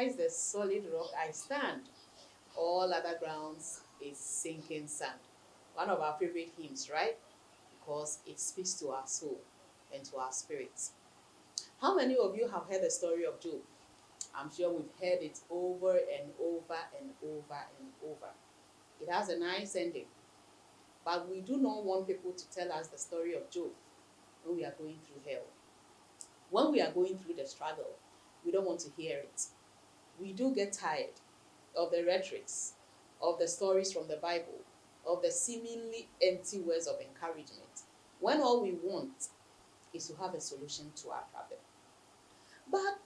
Christ the solid rock I stand. All other grounds is sinking sand. One of our favorite hymns, right? Because it speaks to our soul and to our spirits. How many of you have heard the story of Job? I'm sure we've heard it over and over and over and over. It has a nice ending. But we do not want people to tell us the story of Job when we are going through hell. When we are going through the struggle, we don't want to hear it. We do get tired of the rhetorics, of the stories from the Bible, of the seemingly empty words of encouragement, when all we want is to have a solution to our problem. But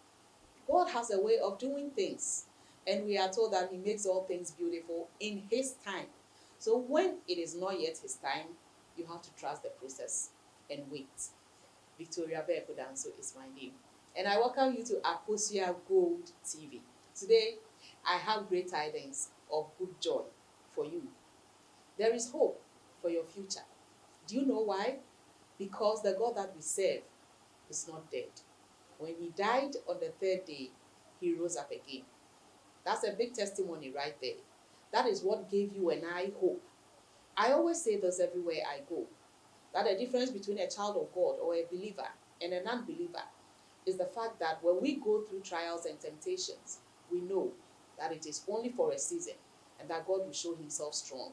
God has a way of doing things, and we are told that He makes all things beautiful in His time. So when it is not yet His time, you have to trust the process and wait. Victoria Bekodanso is my name, and I welcome you to AKOSUA Gold TV. Today, I have great tidings of good joy for you. There is hope for your future. Do you know why? Because the God that we serve is not dead. When He died on the third day, He rose up again. That's a big testimony right there. That is what gave you and I hope. I always say this everywhere I go, that the difference between a child of God or a believer and an unbeliever is the fact that when we go through trials and temptations, we know that it is only for a season and that God will show Himself strong.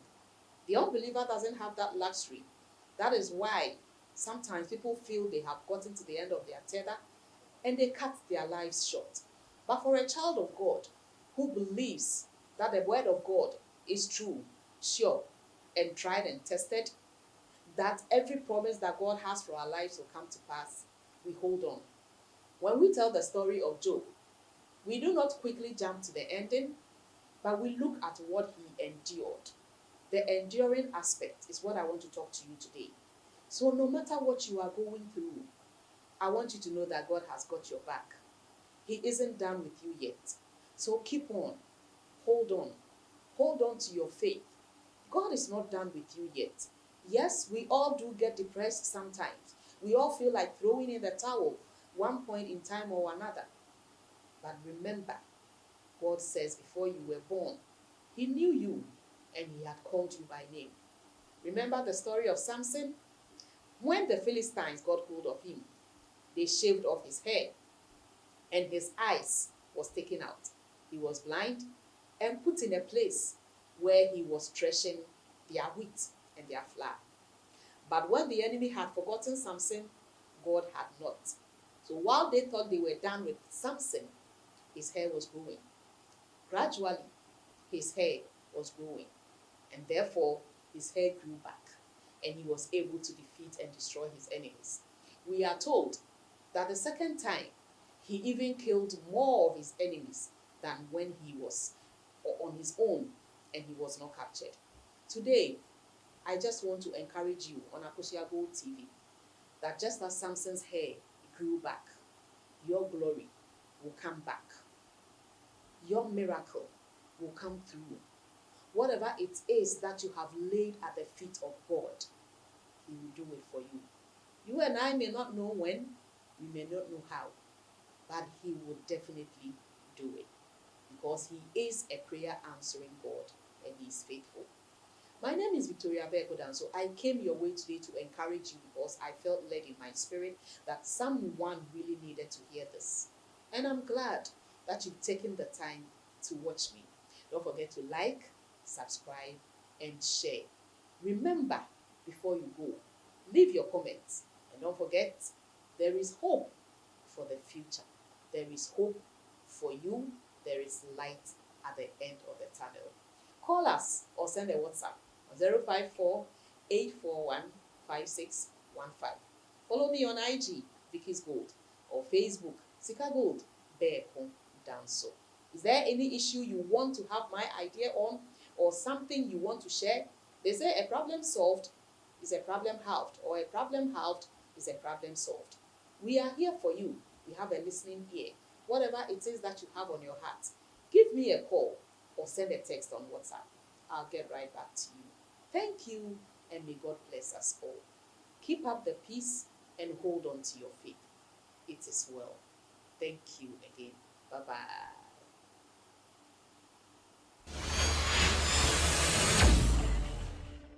The unbeliever doesn't have that luxury. That is why sometimes people feel they have gotten to the end of their tether and they cut their lives short. But for a child of God who believes that the word of God is true, sure, and tried and tested, that every promise that God has for our lives will come to pass, we hold on. When we tell the story of Job, we do not quickly jump to the ending, but we look at what he endured. The enduring aspect is what I want to talk to you today. So no matter what you are going through, I want you to know that God has got your back. He isn't done with you yet. So keep on. Hold on. Hold on to your faith. God is not done with you yet. Yes, we all do get depressed sometimes. We all feel like throwing in the towel one point in time or another. But remember, God says before you were born, He knew you and He had called you by name. Remember the story of Samson? When the Philistines got hold of him, they shaved off his hair and his eyes was taken out. He was blind and put in a place where he was threshing their wheat and their flour. But when the enemy had forgotten Samson, God had not. So while they thought they were done with Samson, his hair was growing. Gradually, his hair was growing, and therefore his hair grew back, and he was able to defeat and destroy his enemies. We are told that the second time, he even killed more of his enemies than when he was on his own and he was not captured. Today, I just want to encourage you on AKOSUA Gold TV that just as Samson's hair grew back, your glory will come back. Your miracle will come through. Whatever it is that you have laid at the feet of God, He will do it for you. You and I may not know when, we may not know how, but He will definitely do it because He is a prayer answering God and He is faithful. My name is Victoria Bekodanso. I came your way today to encourage you because I felt led in my spirit that someone really needed to hear this. And I'm glad that you've taken the time to watch me. Don't forget to like, subscribe, and share. Remember, before you go, leave your comments. And don't forget, there is hope for the future. There is hope for you. There is light at the end of the tunnel. Call us or send a WhatsApp on 054-841-5615. Follow me on IG, Vicky's Gold, or Facebook, Sika Gold, Beko Danso. Is there any issue you want to have my idea on or something you want to share? They say a problem solved is a problem halved, or a problem halved is a problem solved. We are here for you. We have a listening ear. Whatever it is that you have on your heart, give me a call or send a text on WhatsApp. I'll get right back to you. Thank you, and may God bless us all. Keep up the peace and hold on to your faith. It is well. Thank you again. Bye-bye.